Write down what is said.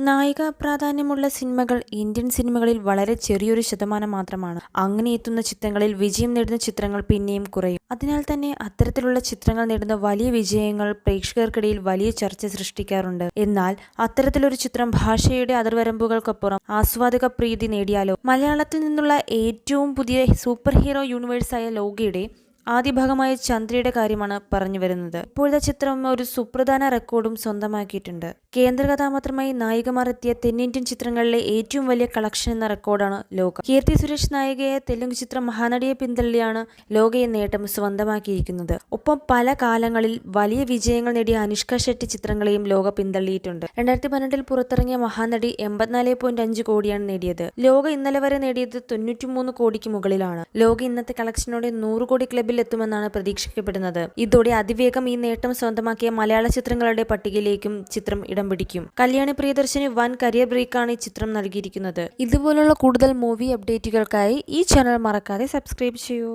നായിക പ്രാധാന്യമുള്ള സിനിമകൾ ഇന്ത്യൻ സിനിമകളിൽ വളരെ ചെറിയൊരു ശതമാനം മാത്രമാണ്. അങ്ങനെ എത്തുന്ന ചിത്രങ്ങളിൽ വിജയം നേടുന്ന ചിത്രങ്ങൾ പിന്നെയും കുറയും. അതിനാൽ തന്നെ അത്തരത്തിലുള്ള ചിത്രങ്ങൾ നേടുന്ന വലിയ വിജയങ്ങൾ പ്രേക്ഷകർക്കിടയിൽ വലിയ ചർച്ച സൃഷ്ടിക്കാറുണ്ട്. എന്നാൽ അത്തരത്തിലൊരു ചിത്രം ഭാഷയുടെ അതിർവരമ്പുകൾക്കപ്പുറം ആസ്വാദക പ്രീതി നേടിയാലോ? മലയാളത്തിൽ നിന്നുള്ള ഏറ്റവും പുതിയ സൂപ്പർ ഹീറോ യൂണിവേഴ്സായ ലോകയുടെ ആദ്യ ഭാഗമായ ചന്ദ്രയുടെ കാര്യമാണ് പറഞ്ഞു വരുന്നത്. ഇപ്പോഴത്തെ ചിത്രം ഒരു സുപ്രധാന റെക്കോർഡും സ്വന്തമാക്കിയിട്ടുണ്ട്. കേന്ദ്ര കഥാപാത്രമായി നായികമാർ എത്തിയ തെന്നിന്ത്യൻ ചിത്രങ്ങളിലെ ഏറ്റവും വലിയ കളക്ഷൻ എന്ന റെക്കോർഡാണ് ലോക. കീർത്തി സുരേഷ് നായികയായ തെലുങ്ക് ചിത്രം മഹാനടിയെ പിന്തള്ളിയാണ് ലോകയെ നേട്ടം സ്വന്തമാക്കിയിരിക്കുന്നത്. ഒപ്പം പല കാലങ്ങളിൽ വലിയ വിജയങ്ങൾ നേടിയ അനുഷ്ക ഷെട്ടി ചിത്രങ്ങളെയും ലോക പിന്തള്ളിയിട്ടുണ്ട്. 2012 പുറത്തിറങ്ങിയ മഹാനടി 84.5 കോടിയാണ് നേടിയത്. ലോക ഇന്നലെ വരെ നേടിയത് 93 കോടിക്ക് മുകളിലാണ്. ലോക ഇന്നത്തെ കളക്ഷനോടെ 100 കോടി ക്ലബിൽ എത്തുമെന്നാണ് പ്രതീക്ഷിക്കപ്പെടുന്നത്. ഇതോടെ അതിവേഗം ഈ നേട്ടം സ്വന്തമാക്കിയ മലയാള ചിത്രങ്ങളുടെ പട്ടികയിലേക്കും ചിത്രം ഇടം പിടിക്കും. കല്യാണി പ്രിയദർശന് വൻ കരിയർ ബ്രേക്കാണ് ഈ ചിത്രം നൽകിയിരിക്കുന്നത്. ഇതുപോലുള്ള കൂടുതൽ മൂവി അപ്ഡേറ്റുകൾക്കായി ഈ ചാനൽ മറക്കാതെ സബ്സ്ക്രൈബ് ചെയ്യൂ.